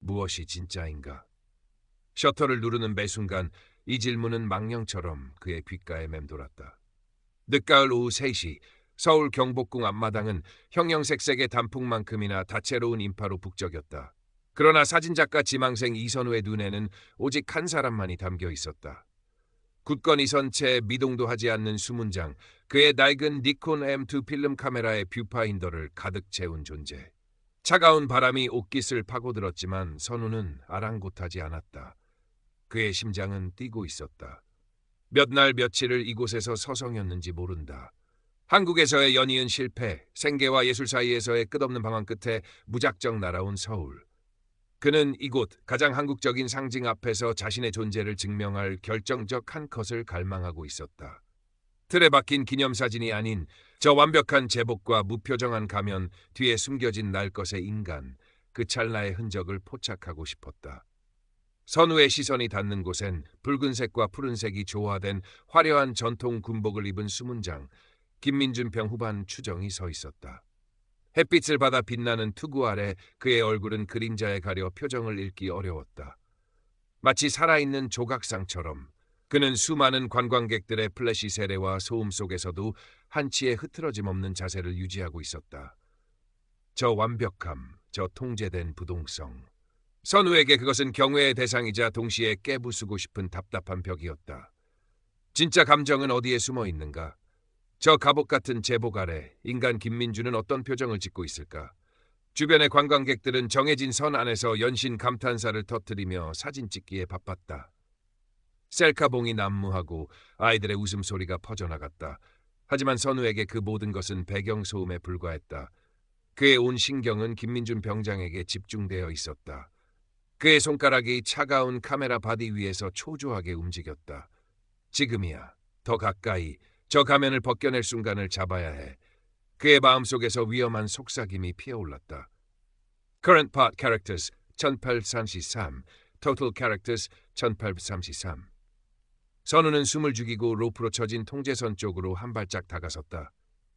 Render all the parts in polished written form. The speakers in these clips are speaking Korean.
무엇이 진짜인가? 셔터를 누르는 매 순간 이 질문은 망령처럼 그의 귓가에 맴돌았다. 늦가을 오후 3시 서울 경복궁 앞마당은 형형색색의 단풍만큼이나 다채로운 인파로 북적였다. 그러나 사진작가 지망생 이선우의 눈에는 오직 한 사람만이 담겨 있었다. 굳건히 선 채 미동도 하지 않는 수문장, 그의 낡은 니콘 M2 필름 카메라의 뷰파인더를 가득 채운 존재. 차가운 바람이 옷깃을 파고들었지만 선우는 아랑곳하지 않았다. 그의 심장은 뛰고 있었다. 몇 날 며칠을 이곳에서 서성였는지 모른다. 한국에서의 연이은 실패, 생계와 예술 사이에서의 끝없는 방황 끝에 무작정 날아온 서울. 그는 이곳 가장 한국적인 상징 앞에서 자신의 존재를 증명할 결정적 한 컷을 갈망하고 있었다. 틀에 박힌 기념사진이 아닌 저 완벽한 제복과 무표정한 가면 뒤에 숨겨진 날 것의 인간, 그 찰나의 흔적을 포착하고 싶었다. 선우의 시선이 닿는 곳엔 붉은색과 푸른색이 조화된 화려한 전통 군복을 입은 수문장, 김민준 병 후반 추정이 서 있었다. 햇빛을 받아 빛나는 투구 아래 그의 얼굴은 그림자에 가려 표정을 읽기 어려웠다. 마치 살아있는 조각상처럼 그는 수많은 관광객들의 플래시 세례와 소음 속에서도 한치의 흐트러짐 없는 자세를 유지하고 있었다. 저 완벽함, 저 통제된 부동성. 선우에게 그것은 경외의 대상이자 동시에 깨부수고 싶은 답답한 벽이었다. 진짜 감정은 어디에 숨어 있는가? 저 갑옷 같은 제복 아래 인간 김민주는 어떤 표정을 짓고 있을까? 주변의 관광객들은 정해진 선 안에서 연신 감탄사를 터뜨리며 사진 찍기에 바빴다. 셀카봉이 난무하고 아이들의 웃음소리가 퍼져나갔다. 하지만 선우에게 그 모든 것은 배경소음에 불과했다. 그의 온 신경은 김민준 병장에게 집중되어 있었다. 그의 손가락이 차가운 카메라 바디 위에서 초조하게 움직였다. 지금이야. 더 가까이. 저 가면을 벗겨낼 순간을 잡아야 해. 그의 마음속에서 위험한 속삭임이 피어올랐다. Current Part Characters 1833, Total Characters 1833. 선우는 숨을 죽이고 로프로 쳐진 통제선 쪽으로 한 발짝 다가섰다.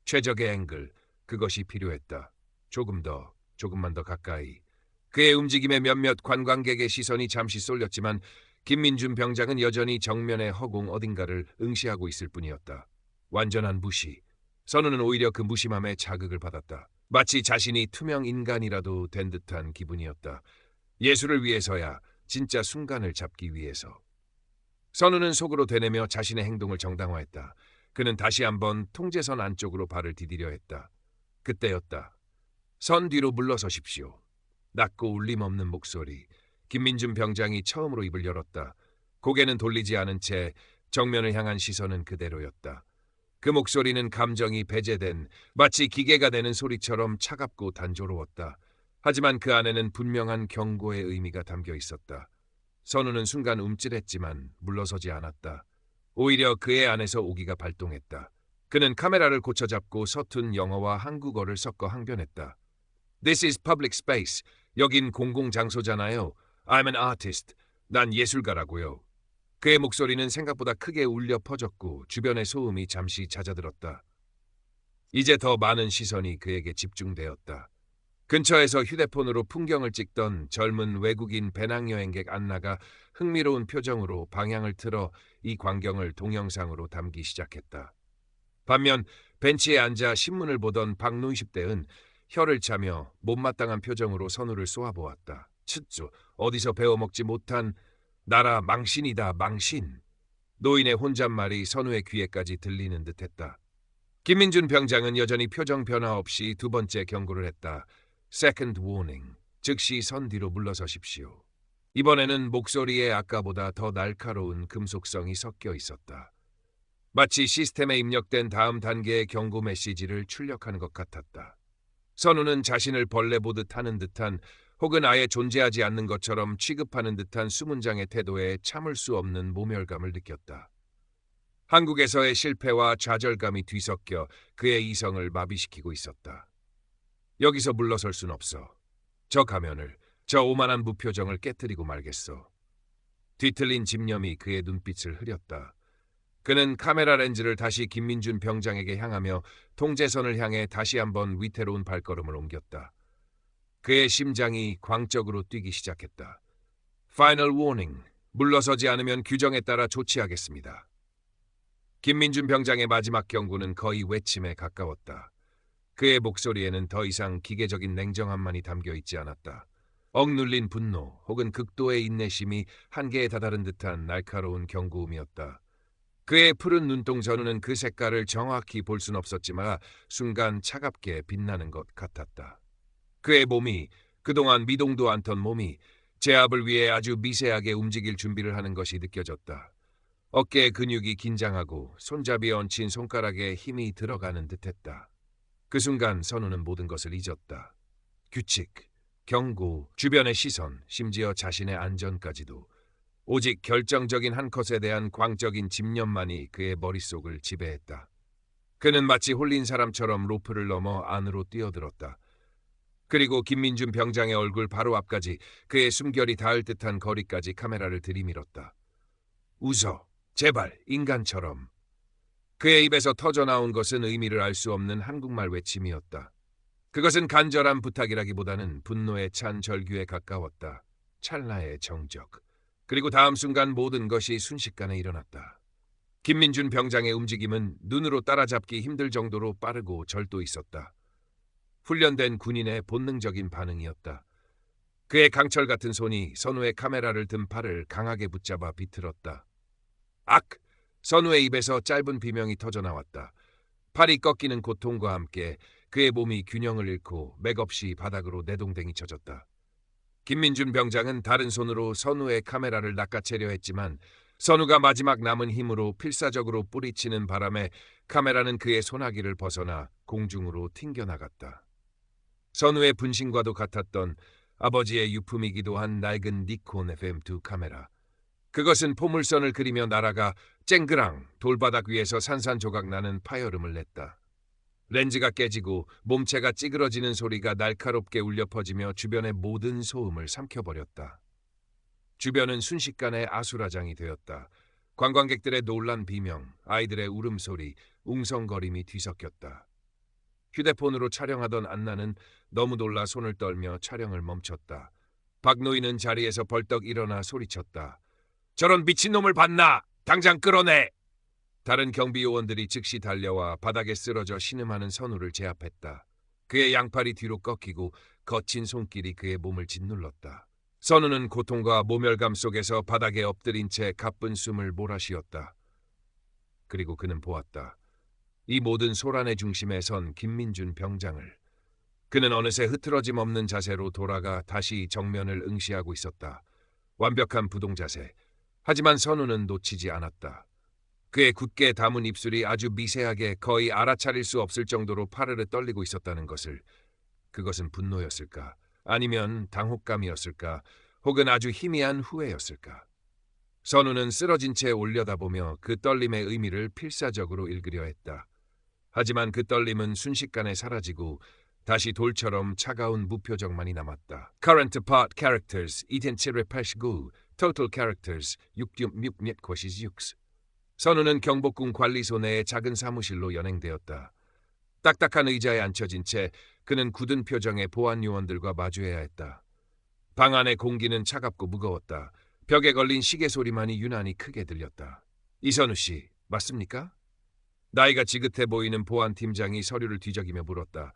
최적의 앵글, 그것이 필요했다. 조금만 더 가까이. 그의 움직임에 몇몇 관광객의 시선이 잠시 쏠렸지만 김민준 병장은 여전히 정면의 허공 어딘가를 응시하고 있을 뿐이었다. 완전한 무시. 선우는 오히려 그 무심함에 자극을 받았다. 마치 자신이 투명 인간이라도 된 듯한 기분이었다. 예술을 위해서야, 진짜 순간을 잡기 위해서. 선우는 속으로 되뇌며 자신의 행동을 정당화했다. 그는 다시 한번 통제선 안쪽으로 발을 디디려 했다. 그때였다. 선 뒤로 물러서십시오. 낮고 울림없는 목소리. 김민준 병장이 처음으로 입을 열었다. 고개는 돌리지 않은 채 정면을 향한 시선은 그대로였다. 그 목소리는 감정이 배제된 마치 기계가 내는 소리처럼 차갑고 단조로웠다. 하지만 그 안에는 분명한 경고의 의미가 담겨 있었다. 선우는 순간 움찔했지만 물러서지 않았다. 오히려 그의 안에서 오기가 발동했다. 그는 카메라를 고쳐잡고 서툰 영어와 한국어를 섞어 항변했다. This is public space. 여긴 공공장소잖아요. I'm an artist. 난 예술가라고요. 그의 목소리는 생각보다 크게 울려 퍼졌고 주변의 소음이 잠시 잦아들었다. 이제 더 많은 시선이 그에게 집중되었다. 근처에서 휴대폰으로 풍경을 찍던 젊은 외국인 배낭여행객 안나가 흥미로운 표정으로 방향을 틀어 이 광경을 동영상으로 담기 시작했다. 반면 벤치에 앉아 신문을 보던 박노이십 대은 혀를 차며 못마땅한 표정으로 선우를 쏘아보았다. 츳주, 어디서 배워먹지 못한 나라 망신이다, 망신. 노인의 혼잣말이 선우의 귀에까지 들리는 듯했다. 김민준 병장은 여전히 표정 변화 없이 두 번째 경고를 했다. Second warning. 즉시 선 뒤로 물러서십시오. 이번에는 목소리에 아까보다 더 날카로운 금속성이 섞여 있었다. 마치 시스템에 입력된 다음 단계의 경고 메시지를 출력하는 것 같았다. 선우는 자신을 벌레 보듯 하는 듯한 혹은 아예 존재하지 않는 것처럼 취급하는 듯한 수문장의 태도에 참을 수 없는 모멸감을 느꼈다. 한국에서의 실패와 좌절감이 뒤섞여 그의 이성을 마비시키고 있었다. 여기서 물러설 순 없어. 저 가면을, 저 오만한 무표정을 깨뜨리고 말겠어. 뒤틀린 집념이 그의 눈빛을 흐렸다. 그는 카메라 렌즈를 다시 김민준 병장에게 향하며 통제선을 향해 다시 한번 위태로운 발걸음을 옮겼다. 그의 심장이 광적으로 뛰기 시작했다. Final warning. 물러서지 않으면 규정에 따라 조치하겠습니다. 김민준 병장의 마지막 경고는 거의 외침에 가까웠다. 그의 목소리에는 더 이상 기계적인 냉정함만이 담겨 있지 않았다. 억눌린 분노 혹은 극도의 인내심이 한계에 다다른 듯한 날카로운 경고음이었다. 그의 푸른 눈동 전우는 그 색깔을 정확히 볼 순 없었지만 순간 차갑게 빛나는 것 같았다. 그의 몸이, 그동안 미동도 않던 몸이 제압을 위해 아주 미세하게 움직일 준비를 하는 것이 느껴졌다. 어깨 근육이 긴장하고 손잡이에 얹힌 손가락에 힘이 들어가는 듯했다. 그 순간 선우는 모든 것을 잊었다. 규칙, 경고, 주변의 시선, 심지어 자신의 안전까지도. 오직 결정적인 한 컷에 대한 광적인 집념만이 그의 머릿속을 지배했다. 그는 마치 홀린 사람처럼 로프를 넘어 안으로 뛰어들었다. 그리고 김민준 병장의 얼굴 바로 앞까지, 그의 숨결이 닿을 듯한 거리까지 카메라를 들이밀었다. 웃어, 제발, 인간처럼. 그의 입에서 터져나온 것은 의미를 알 수 없는 한국말 외침이었다. 그것은 간절한 부탁이라기보다는 분노에 찬 절규에 가까웠다. 찰나의 정적. 그리고 다음 순간 모든 것이 순식간에 일어났다. 김민준 병장의 움직임은 눈으로 따라잡기 힘들 정도로 빠르고 절도 있었다. 훈련된 군인의 본능적인 반응이었다. 그의 강철 같은 손이 선우의 카메라를 든 팔을 강하게 붙잡아 비틀었다. 악! 선우의 입에서 짧은 비명이 터져나왔다. 팔이 꺾이는 고통과 함께 그의 몸이 균형을 잃고 맥없이 바닥으로 내동댕이 쳐졌다. 김민준 병장은 다른 손으로 선우의 카메라를 낚아채려 했지만 선우가 마지막 남은 힘으로 필사적으로 뿌리치는 바람에 카메라는 그의 손아귀를 벗어나 공중으로 튕겨나갔다. 선우의 분신과도 같았던 아버지의 유품이기도 한 낡은 니콘 FM2 카메라. 그것은 포물선을 그리며 날아가 쨍그랑 돌바닥 위에서 산산조각 나는 파열음을 냈다. 렌즈가 깨지고 몸체가 찌그러지는 소리가 날카롭게 울려 퍼지며 주변의 모든 소음을 삼켜버렸다. 주변은 순식간에 아수라장이 되었다. 관광객들의 놀란 비명, 아이들의 울음소리, 웅성거림이 뒤섞였다. 휴대폰으로 촬영하던 안나는 너무 놀라 손을 떨며 촬영을 멈췄다. 박노인은 자리에서 벌떡 일어나 소리쳤다. 저런 미친놈을 봤나? 당장 끌어내! 다른 경비 요원들이 즉시 달려와 바닥에 쓰러져 신음하는 선우를 제압했다. 그의 양팔이 뒤로 꺾이고 거친 손길이 그의 몸을 짓눌렀다. 선우는 고통과 모멸감 속에서 바닥에 엎드린 채 가쁜 숨을 몰아쉬었다. 그리고 그는 보았다. 이 모든 소란의 중심에 선 김민준 병장을. 그는 어느새 흐트러짐 없는 자세로 돌아가 다시 정면을 응시하고 있었다. 완벽한 부동자세. 하지만 선우는 놓치지 않았다. 그의 굳게 담은 입술이 아주 미세하게 거의 알아차릴 수 없을 정도로 파르르 떨리고 있었다는 것을. 그것은 분노였을까? 아니면 당혹감이었을까? 혹은 아주 희미한 후회였을까? 선우는 쓰러진 채 올려다보며 그 떨림의 의미를 필사적으로 읽으려 했다. 하지만 그 떨림은 순식간에 사라지고 다시 돌처럼 차가운 무표정만이 남았다. Current part characters 2789, total characters 666. 선우는 경복궁 관리소 내의 작은 사무실로 연행되었다. 딱딱한 의자에 앉혀진 채 그는 굳은 표정의 보안 요원들과 마주해야 했다. 방 안의 공기는 차갑고 무거웠다. 벽에 걸린 시계 소리만이 유난히 크게 들렸다. 이선우 씨, 맞습니까? 나이가 지긋해 보이는 보안팀장이 서류를 뒤적이며 물었다.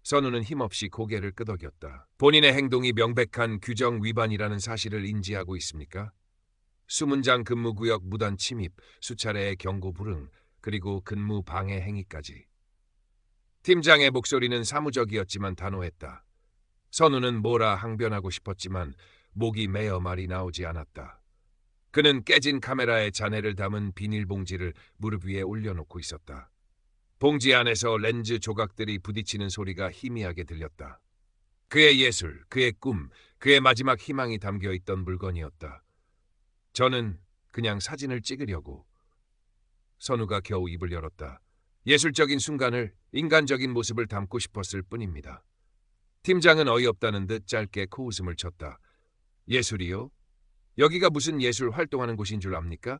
선우는 힘없이 고개를 끄덕였다. 본인의 행동이 명백한 규정 위반이라는 사실을 인지하고 있습니까? 수문장 근무구역 무단 침입, 수차례의 경고 불응, 그리고 근무 방해 행위까지. 팀장의 목소리는 사무적이었지만 단호했다. 선우는 뭐라 항변하고 싶었지만 목이 메어 말이 나오지 않았다. 그는 깨진 카메라에 잔해를 담은 비닐봉지를 무릎 위에 올려놓고 있었다. 봉지 안에서 렌즈 조각들이 부딪히는 소리가 희미하게 들렸다. 그의 예술, 그의 꿈, 그의 마지막 희망이 담겨 있던 물건이었다. 저는 그냥 사진을 찍으려고. 선우가 겨우 입을 열었다. 예술적인 순간을, 인간적인 모습을 담고 싶었을 뿐입니다. 팀장은 어이없다는 듯 짧게 코웃음을 쳤다. 예술이요? 여기가 무슨 예술 활동하는 곳인 줄 압니까?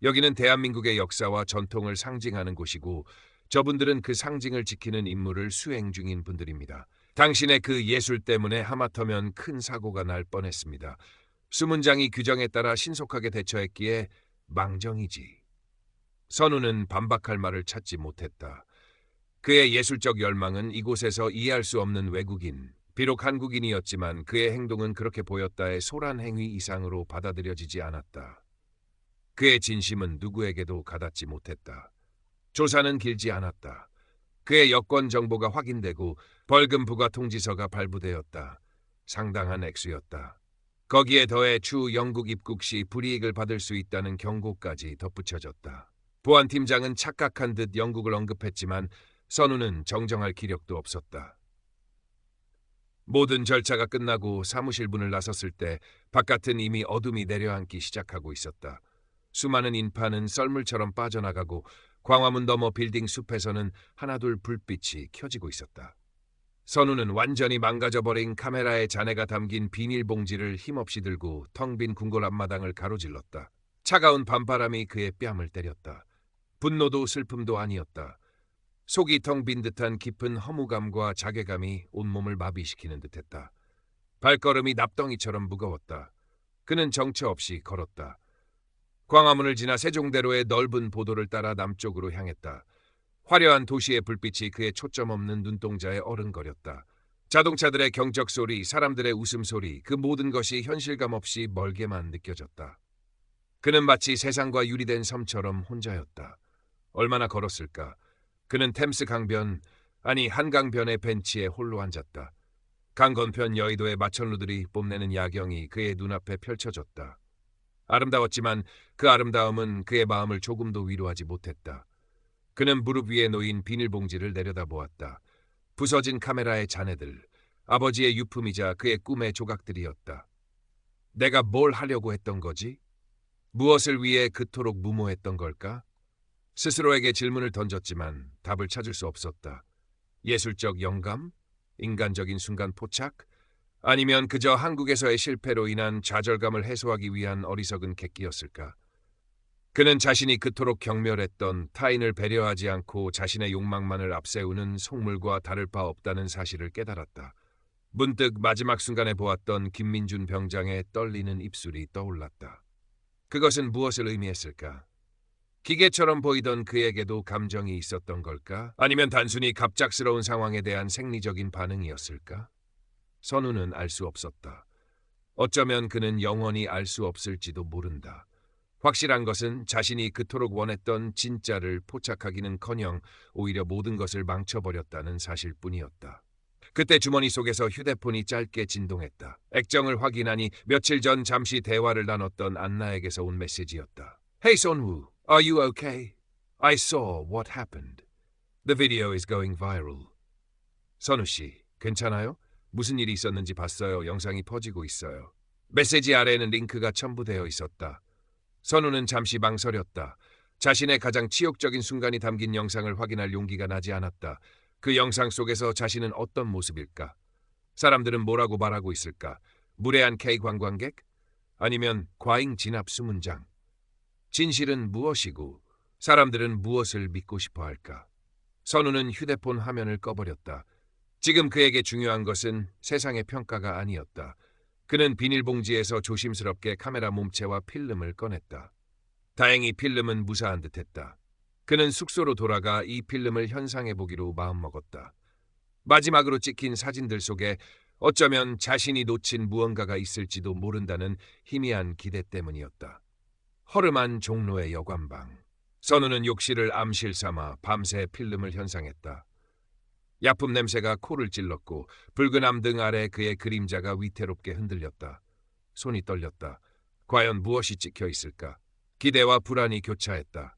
여기는 대한민국의 역사와 전통을 상징하는 곳이고 저분들은 그 상징을 지키는 임무를 수행 중인 분들입니다. 당신의 그 예술 때문에 하마터면 큰 사고가 날 뻔했습니다. 수문장이 규정에 따라 신속하게 대처했기에 망정이지. 선우는 반박할 말을 찾지 못했다. 그의 예술적 열망은 이곳에서 이해할 수 없는 외국인, 비록 한국인이었지만 그의 행동은 그렇게 보였다의 소란 행위 이상으로 받아들여지지 않았다. 그의 진심은 누구에게도 가닿지 못했다. 조사는 길지 않았다. 그의 여권 정보가 확인되고 벌금 부과 통지서가 발부되었다. 상당한 액수였다. 거기에 더해 추 영국 입국 시 불이익을 받을 수 있다는 경고까지 덧붙여졌다. 보안팀장은 착각한 듯 영국을 언급했지만 선우는 정정할 기력도 없었다. 모든 절차가 끝나고 사무실 문을 나섰을 때 바깥은 이미 어둠이 내려앉기 시작하고 있었다. 수많은 인파는 썰물처럼 빠져나가고 광화문 너머 빌딩 숲에서는 하나둘 불빛이 켜지고 있었다. 선우는 완전히 망가져버린 카메라의 잔해가 담긴 비닐봉지를 힘없이 들고 텅 빈 궁궐 앞마당을 가로질렀다. 차가운 밤바람이 그의 뺨을 때렸다. 분노도 슬픔도 아니었다. 속이 텅 빈 듯한 깊은 허무감과 자괴감이 온몸을 마비시키는 듯했다. 발걸음이 납덩이처럼 무거웠다. 그는 정처 없이 걸었다. 광화문을 지나 세종대로의 넓은 보도를 따라 남쪽으로 향했다. 화려한 도시의 불빛이 그의 초점 없는 눈동자에 어른거렸다. 자동차들의 경적 소리, 사람들의 웃음소리, 그 모든 것이 현실감 없이 멀게만 느껴졌다. 그는 마치 세상과 유리된 섬처럼 혼자였다. 얼마나 걸었을까? 그는 템스 강변, 아니 한강변의 벤치에 홀로 앉았다. 강 건편 여의도의 마천루들이 뽐내는 야경이 그의 눈앞에 펼쳐졌다. 아름다웠지만 그 아름다움은 그의 마음을 조금도 위로하지 못했다. 그는 무릎 위에 놓인 비닐봉지를 내려다보았다. 부서진 카메라의 잔해들, 아버지의 유품이자 그의 꿈의 조각들이었다. 내가 뭘 하려고 했던 거지? 무엇을 위해 그토록 무모했던 걸까? 스스로에게 질문을 던졌지만 답을 찾을 수 없었다. 예술적 영감? 인간적인 순간 포착? 아니면 그저 한국에서의 실패로 인한 좌절감을 해소하기 위한 어리석은 객기였을까? 그는 자신이 그토록 경멸했던 타인을 배려하지 않고 자신의 욕망만을 앞세우는 속물과 다를 바 없다는 사실을 깨달았다. 문득 마지막 순간에 보았던 김민준 병장의 떨리는 입술이 떠올랐다. 그것은 무엇을 의미했을까? 기계처럼 보이던 그에게도 감정이 있었던 걸까? 아니면 단순히 갑작스러운 상황에 대한 생리적인 반응이었을까? 선우는 알 수 없었다. 어쩌면 그는 영원히 알 수 없을지도 모른다. 확실한 것은 자신이 그토록 원했던 진짜를 포착하기는커녕 오히려 모든 것을 망쳐버렸다는 사실뿐이었다. 그때 주머니 속에서 휴대폰이 짧게 진동했다. 액정을 확인하니 며칠 전 잠시 대화를 나눴던 안나에게서 온 메시지였다. Hey Sonwoo, are you okay? I saw what happened. The video is going viral. 선우 씨, 괜찮아요? 무슨 일이 있었는지 봤어요. 영상이 퍼지고 있어요. 메시지 아래에는 링크가 첨부되어 있었다. 선우는 잠시 망설였다. 자신의 가장 치욕적인 순간이 담긴 영상을 확인할 용기가 나지 않았다. 그 영상 속에서 자신은 어떤 모습일까? 사람들은 뭐라고 말하고 있을까? 무례한 K 관광객? 아니면 과잉 진압 수문장? 진실은 무엇이고 사람들은 무엇을 믿고 싶어 할까? 선우는 휴대폰 화면을 꺼버렸다. 지금 그에게 중요한 것은 세상의 평가가 아니었다. 그는 비닐봉지에서 조심스럽게 카메라 몸체와 필름을 꺼냈다. 다행히 필름은 무사한 듯했다. 그는 숙소로 돌아가 이 필름을 현상해보기로 마음먹었다. 마지막으로 찍힌 사진들 속에 어쩌면 자신이 놓친 무언가가 있을지도 모른다는 희미한 기대 때문이었다. 허름한 종로의 여관방. 선우는 욕실을 암실 삼아 밤새 필름을 현상했다. 약품 냄새가 코를 찔렀고 붉은 암등 아래 그의 그림자가 위태롭게 흔들렸다. 손이 떨렸다. 과연 무엇이 찍혀 있을까? 기대와 불안이 교차했다.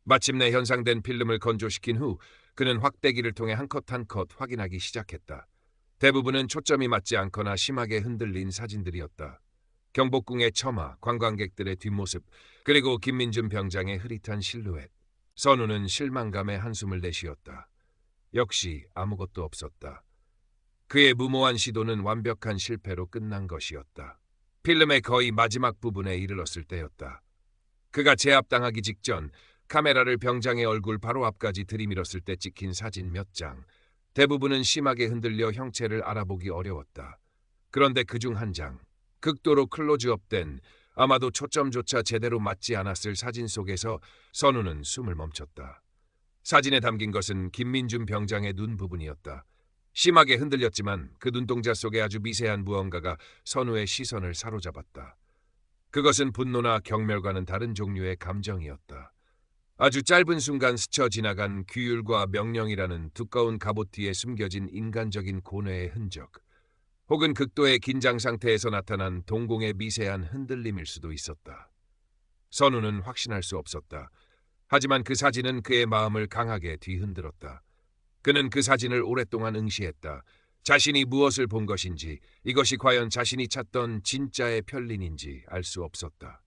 마침내 현상된 필름을 건조시킨 후 그는 확대기를 통해 한 컷 한 컷 확인하기 시작했다. 대부분은 초점이 맞지 않거나 심하게 흔들린 사진들이었다. 경복궁의 처마, 관광객들의 뒷모습, 그리고 김민준 병장의 흐릿한 실루엣. 선우는 실망감에 한숨을 내쉬었다. 역시 아무것도 없었다. 그의 무모한 시도는 완벽한 실패로 끝난 것이었다. 필름의 거의 마지막 부분에 이르렀을 때였다. 그가 제압당하기 직전 카메라를 병장의 얼굴 바로 앞까지 들이밀었을 때 찍힌 사진 몇 장. 대부분은 심하게 흔들려 형체를 알아보기 어려웠다. 그런데 그중 한 장, 극도로 클로즈업된, 아마도 초점조차 제대로 맞지 않았을 사진 속에서 선우는 숨을 멈췄다. 사진에 담긴 것은 김민준 병장의 눈 부분이었다. 심하게 흔들렸지만 그 눈동자 속에 아주 미세한 무언가가 선우의 시선을 사로잡았다. 그것은 분노나 경멸과는 다른 종류의 감정이었다. 아주 짧은 순간 스쳐 지나간 규율과 명령이라는 두꺼운 갑옷 뒤에 숨겨진 인간적인 고뇌의 흔적, 혹은 극도의 긴장 상태에서 나타난 동공의 미세한 흔들림일 수도 있었다. 선우는 확신할 수 없었다. 하지만 그 사진은 그의 마음을 강하게 뒤흔들었다. 그는 그 사진을 오랫동안 응시했다. 자신이 무엇을 본 것인지, 이것이 과연 자신이 찾던 진짜의 편린인지 알 수 없었다.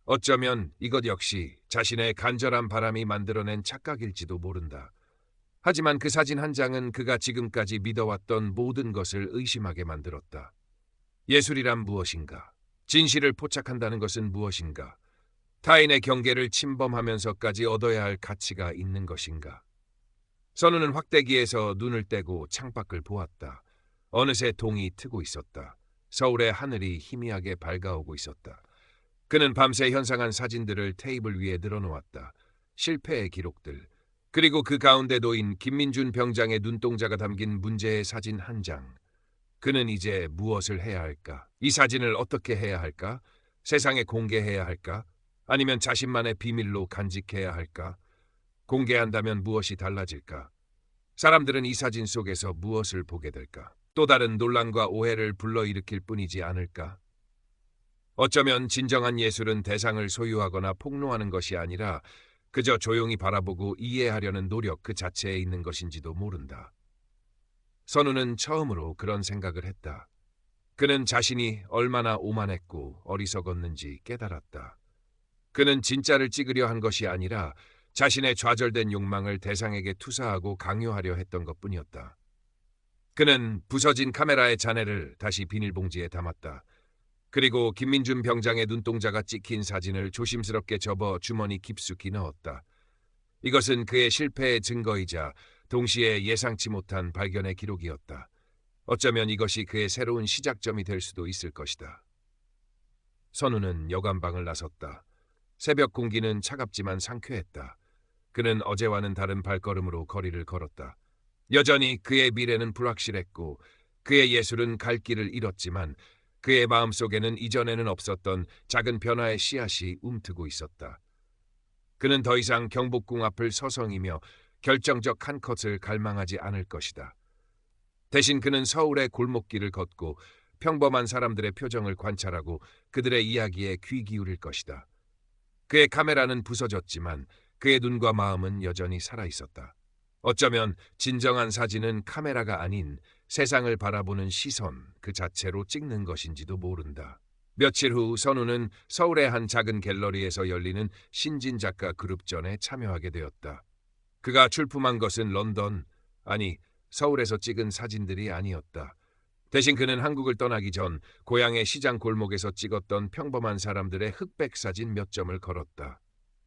어쩌면 이것 역시 자신의 간절한 바람이 만들어낸 착각일지도 모른다. 하지만 그 사진 한 장은 그가 지금까지 믿어왔던 모든 것을 의심하게 만들었다. 예술이란 무엇인가? 진실을 포착한다는 것은 무엇인가? 타인의 경계를 침범하면서까지 얻어야 할 가치가 있는 것인가? 선우는 확대기에서 눈을 떼고 창밖을 보았다. 어느새 동이 트고 있었다. 서울의 하늘이 희미하게 밝아오고 있었다. 그는 밤새 현상한 사진들을 테이블 위에 늘어놓았다. 실패의 기록들, 그리고 그 가운데 놓인 김민준 병장의 눈동자가 담긴 문제의 사진 한 장. 그는 이제 무엇을 해야 할까? 이 사진을 어떻게 해야 할까? 세상에 공개해야 할까? 아니면 자신만의 비밀로 간직해야 할까? 공개한다면 무엇이 달라질까? 사람들은 이 사진 속에서 무엇을 보게 될까? 또 다른 논란과 오해를 불러일으킬 뿐이지 않을까? 어쩌면 진정한 예술은 대상을 소유하거나 폭로하는 것이 아니라 그저 조용히 바라보고 이해하려는 노력 그 자체에 있는 것인지도 모른다. 선우는 처음으로 그런 생각을 했다. 그는 자신이 얼마나 오만했고 어리석었는지 깨달았다. 그는 진짜를 찍으려 한 것이 아니라 자신의 좌절된 욕망을 대상에게 투사하고 강요하려 했던 것뿐이었다. 그는 부서진 카메라의 잔해를 다시 비닐봉지에 담았다. 그리고 김민준 병장의 눈동자가 찍힌 사진을 조심스럽게 접어 주머니 깊숙이 넣었다. 이것은 그의 실패의 증거이자 동시에 예상치 못한 발견의 기록이었다. 어쩌면 이것이 그의 새로운 시작점이 될 수도 있을 것이다. 선우는 여관방을 나섰다. 새벽 공기는 차갑지만 상쾌했다. 그는 어제와는 다른 발걸음으로 거리를 걸었다. 여전히 그의 미래는 불확실했고 그의 예술은 갈 길을 잃었지만 그의 마음속에는 이전에는 없었던 작은 변화의 씨앗이 움트고 있었다. 그는 더 이상 경복궁 앞을 서성이며 결정적 한 컷을 갈망하지 않을 것이다. 대신 그는 서울의 골목길을 걷고 평범한 사람들의 표정을 관찰하고 그들의 이야기에 귀 기울일 것이다. 그의 카메라는 부서졌지만 그의 눈과 마음은 여전히 살아있었다. 어쩌면 진정한 사진은 카메라가 아닌 세상을 바라보는 시선 그 자체로 찍는 것인지도 모른다. 며칠 후 선우는 서울의 한 작은 갤러리에서 열리는 신진 작가 그룹전에 참여하게 되었다. 그가 출품한 것은 런던, 아니 서울에서 찍은 사진들이 아니었다. 대신 그는 한국을 떠나기 전 고향의 시장 골목에서 찍었던 평범한 사람들의 흑백 사진 몇 점을 걸었다.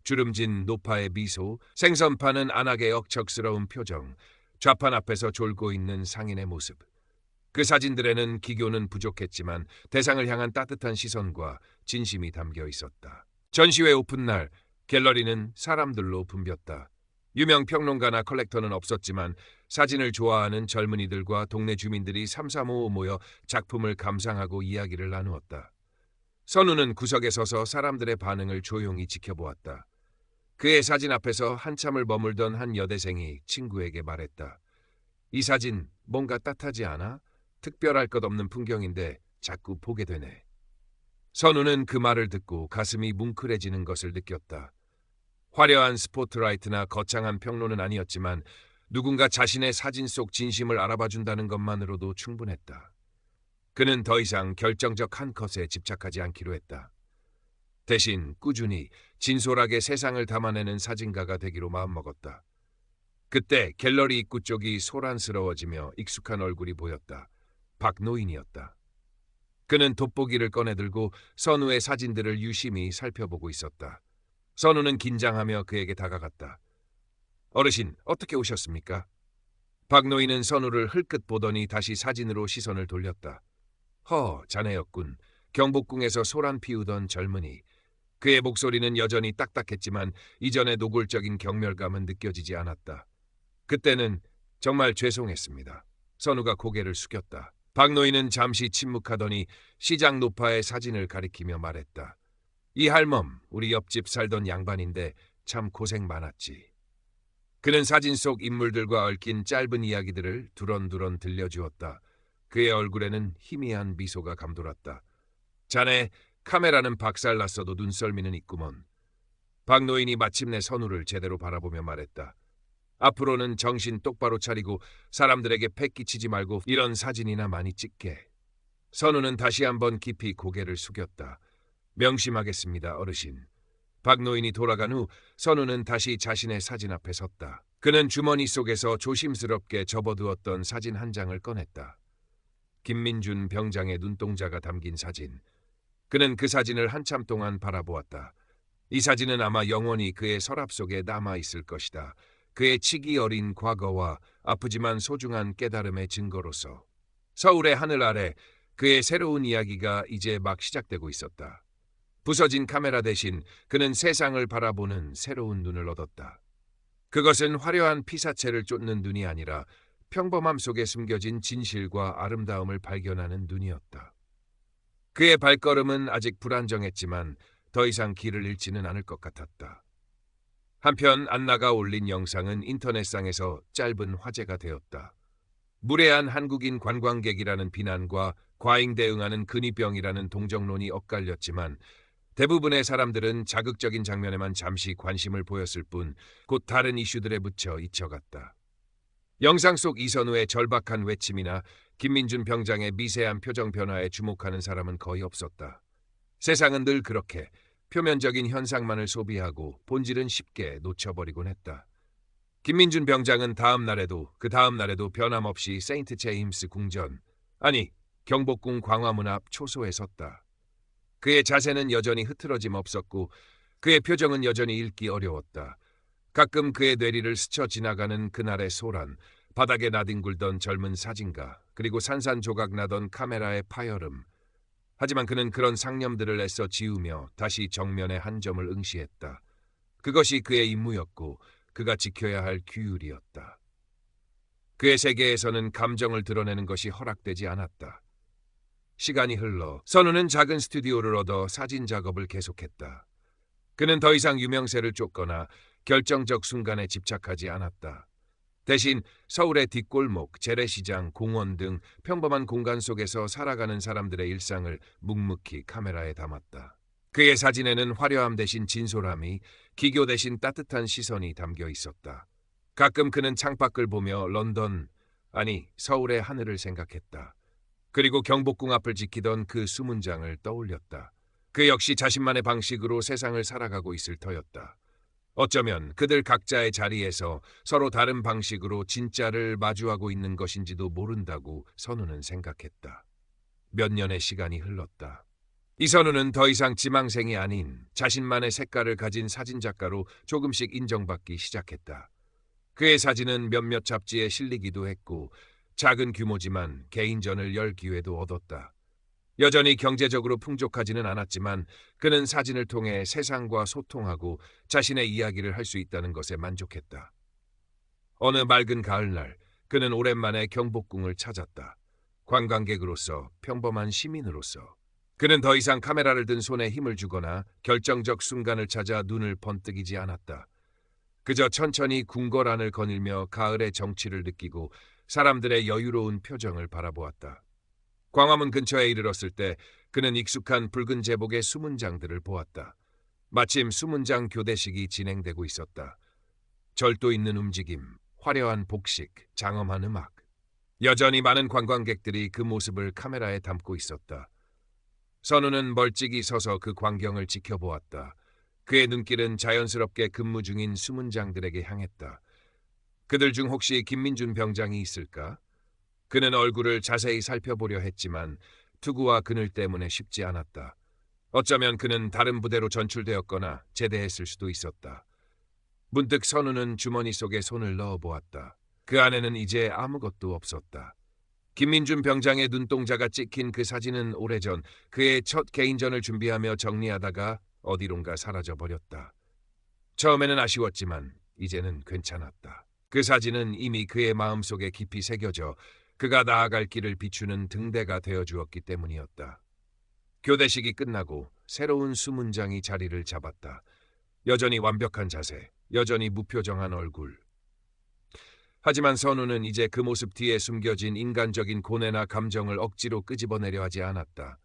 주름진 노파의 미소, 생선 파는 안악의 억척스러운 표정, 좌판 앞에서 졸고 있는 상인의 모습. 그 사진들에는 기교는 부족했지만 대상을 향한 따뜻한 시선과 진심이 담겨 있었다. 전시회 오픈날 갤러리는 사람들로 붐볐다. 유명 평론가나 컬렉터는 없었지만 사진을 좋아하는 젊은이들과 동네 주민들이 삼삼오오 모여 작품을 감상하고 이야기를 나누었다. 선우는 구석에 서서 사람들의 반응을 조용히 지켜보았다. 그의 사진 앞에서 한참을 머물던 한 여대생이 친구에게 말했다. 이 사진 뭔가 따뜻하지 않아? 특별할 것 없는 풍경인데 자꾸 보게 되네. 선우는 그 말을 듣고 가슴이 뭉클해지는 것을 느꼈다. 화려한 스포트라이트나 거창한 평론은 아니었지만 누군가 자신의 사진 속 진심을 알아봐준다는 것만으로도 충분했다. 그는 더 이상 결정적 한 컷에 집착하지 않기로 했다. 대신 꾸준히 진솔하게 세상을 담아내는 사진가가 되기로 마음먹었다. 그때 갤러리 입구 쪽이 소란스러워지며 익숙한 얼굴이 보였다. 박노인이었다. 그는 돋보기를 꺼내들고 선우의 사진들을 유심히 살펴보고 있었다. 선우는 긴장하며 그에게 다가갔다. 어르신, 어떻게 오셨습니까? 박노인은 선우를 흘끗 보더니 다시 사진으로 시선을 돌렸다. 자네였군. 경복궁에서 소란 피우던 젊은이. 그의 목소리는 여전히 딱딱했지만 이전의 노골적인 경멸감은 느껴지지 않았다. 그때는 정말 죄송했습니다. 선우가 고개를 숙였다. 박노인은 잠시 침묵하더니 시장 노파의 사진을 가리키며 말했다. 이 할멈, 우리 옆집 살던 양반인데 참 고생 많았지. 그는 사진 속 인물들과 얽힌 짧은 이야기들을 두런두런 들려주었다. 그의 얼굴에는 희미한 미소가 감돌았다. 자네, 카메라는 박살났어도 눈썰미는 있구먼. 박노인이 마침내 선우를 제대로 바라보며 말했다. 앞으로는 정신 똑바로 차리고 사람들에게 패끼치지 말고 이런 사진이나 많이 찍게. 선우는 다시 한번 깊이 고개를 숙였다. 명심하겠습니다, 어르신. 박노인이 돌아간 후 선우는 다시 자신의 사진 앞에 섰다. 그는 주머니 속에서 조심스럽게 접어두었던 사진 한 장을 꺼냈다. 김민준 병장의 눈동자가 담긴 사진. 그는 그 사진을 한참 동안 바라보았다. 이 사진은 아마 영원히 그의 서랍 속에 남아있을 것이다. 그의 치기 어린 과거와 아프지만 소중한 깨달음의 증거로서. 서울의 하늘 아래 그의 새로운 이야기가 이제 막 시작되고 있었다. 부서진 카메라 대신 그는 세상을 바라보는 새로운 눈을 얻었다. 그것은 화려한 피사체를 쫓는 눈이 아니라 평범함 속에 숨겨진 진실과 아름다움을 발견하는 눈이었다. 그의 발걸음은 아직 불안정했지만 더 이상 길을 잃지는 않을 것 같았다. 한편 안나가 올린 영상은 인터넷상에서 짧은 화제가 되었다. 무례한 한국인 관광객이라는 비난과 과잉 대응하는 근위병이라는 동정론이 엇갈렸지만 대부분의 사람들은 자극적인 장면에만 잠시 관심을 보였을 뿐 곧 다른 이슈들에 묻혀 잊혀갔다. 영상 속 이선우의 절박한 외침이나 김민준 병장의 미세한 표정 변화에 주목하는 사람은 거의 없었다. 세상은 늘 그렇게 표면적인 현상만을 소비하고 본질은 쉽게 놓쳐버리곤 했다. 김민준 병장은 다음 날에도 그 다음 날에도 변함없이 세인트 제임스 궁전, 아니 경복궁 광화문 앞 초소에 섰다. 그의 자세는 여전히 흐트러짐 없었고 그의 표정은 여전히 읽기 어려웠다. 가끔 그의 뇌리를 스쳐 지나가는 그날의 소란, 바닥에 나뒹굴던 젊은 사진가, 그리고 산산조각 나던 카메라의 파열음. 하지만 그는 그런 상념들을 애써 지우며 다시 정면의 한 점을 응시했다. 그것이 그의 임무였고 그가 지켜야 할 규율이었다. 그의 세계에서는 감정을 드러내는 것이 허락되지 않았다. 시간이 흘러 선우는 작은 스튜디오를 얻어 사진 작업을 계속했다. 그는 더 이상 유명세를 쫓거나 결정적 순간에 집착하지 않았다. 대신 서울의 뒷골목, 재래시장, 공원 등 평범한 공간 속에서 살아가는 사람들의 일상을 묵묵히 카메라에 담았다. 그의 사진에는 화려함 대신 진솔함이, 기교 대신 따뜻한 시선이 담겨 있었다. 가끔 그는 창밖을 보며 런던, 아니 서울의 하늘을 생각했다. 그리고 경복궁 앞을 지키던 그 수문장을 떠올렸다. 그 역시 자신만의 방식으로 세상을 살아가고 있을 터였다. 어쩌면 그들 각자의 자리에서 서로 다른 방식으로 진짜를 마주하고 있는 것인지도 모른다고 선우는 생각했다. 몇 년의 시간이 흘렀다. 이선우는 더 이상 지망생이 아닌 자신만의 색깔을 가진 사진작가로 조금씩 인정받기 시작했다. 그의 사진은 몇몇 잡지에 실리기도 했고 작은 규모지만 개인전을 열 기회도 얻었다. 여전히 경제적으로 풍족하지는 않았지만 그는 사진을 통해 세상과 소통하고 자신의 이야기를 할 수 있다는 것에 만족했다. 어느 맑은 가을날 그는 오랜만에 경복궁을 찾았다. 관광객으로서, 평범한 시민으로서. 그는 더 이상 카메라를 든 손에 힘을 주거나 결정적 순간을 찾아 눈을 번뜩이지 않았다. 그저 천천히 궁궐안을 거닐며 가을의 정취를 느끼고 사람들의 여유로운 표정을 바라보았다. 광화문 근처에 이르렀을 때 그는 익숙한 붉은 제복의 수문장들을 보았다. 마침 수문장 교대식이 진행되고 있었다. 절도 있는 움직임, 화려한 복식, 장엄한 음악. 여전히 많은 관광객들이 그 모습을 카메라에 담고 있었다. 선우는 멀찍이 서서 그 광경을 지켜보았다. 그의 눈길은 자연스럽게 근무 중인 수문장들에게 향했다. 그들 중 혹시 김민준 병장이 있을까? 그는 얼굴을 자세히 살펴보려 했지만 투구와 그늘 때문에 쉽지 않았다. 어쩌면 그는 다른 부대로 전출되었거나 제대했을 수도 있었다. 문득 선우는 주머니 속에 손을 넣어보았다. 그 안에는 이제 아무것도 없었다. 김민준 병장의 눈동자가 찍힌 그 사진은 오래전 그의 첫 개인전을 준비하며 정리하다가 어디론가 사라져 버렸다. 처음에는 아쉬웠지만 이제는 괜찮았다. 그 사진은 이미 그의 마음속에 깊이 새겨져 그가 나아갈 길을 비추는 등대가 되어 주었기 때문이었다. 교대식이 끝나고 새로운 수문장이 자리를 잡았다. 여전히 완벽한 자세, 여전히 무표정한 얼굴. 하지만 선우는 이제 그 모습 뒤에 숨겨진 인간적인 고뇌나 감정을 억지로 끄집어내려 하지 않았다.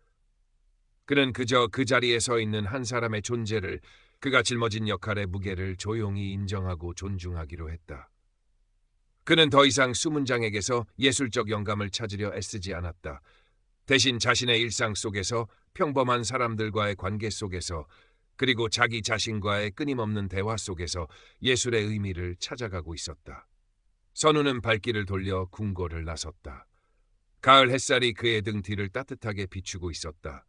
그는 그저 그 자리에 서 있는 한 사람의 존재를, 그가 짊어진 역할의 무게를 조용히 인정하고 존중하기로 했다. 그는 더 이상 수문장에게서 예술적 영감을 찾으려 애쓰지 않았다. 대신 자신의 일상 속에서, 평범한 사람들과의 관계 속에서, 그리고 자기 자신과의 끊임없는 대화 속에서 예술의 의미를 찾아가고 있었다. 선우는 발길을 돌려 궁궐을 나섰다. 가을 햇살이 그의 등 뒤를 따뜻하게 비추고 있었다.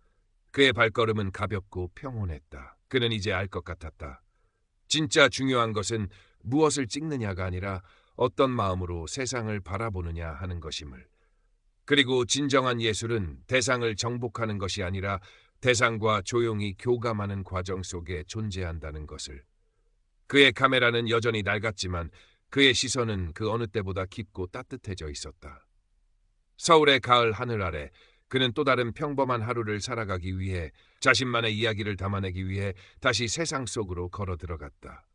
그의 발걸음은 가볍고 평온했다. 그는 이제 알 것 같았다. 진짜 중요한 것은 무엇을 찍느냐가 아니라 어떤 마음으로 세상을 바라보느냐 하는 것임을. 그리고 진정한 예술은 대상을 정복하는 것이 아니라 대상과 조용히 교감하는 과정 속에 존재한다는 것을. 그의 카메라는 여전히 낡았지만 그의 시선은 그 어느 때보다 깊고 따뜻해져 있었다. 서울의 가을 하늘 아래 그는 또 다른 평범한 하루를 살아가기 위해, 자신만의 이야기를 담아내기 위해 다시 세상 속으로 걸어 들어갔다.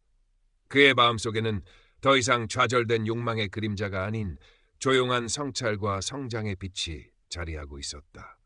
그의 마음속에는 더 이상 좌절된 욕망의 그림자가 아닌 조용한 성찰과 성장의 빛이 자리하고 있었다.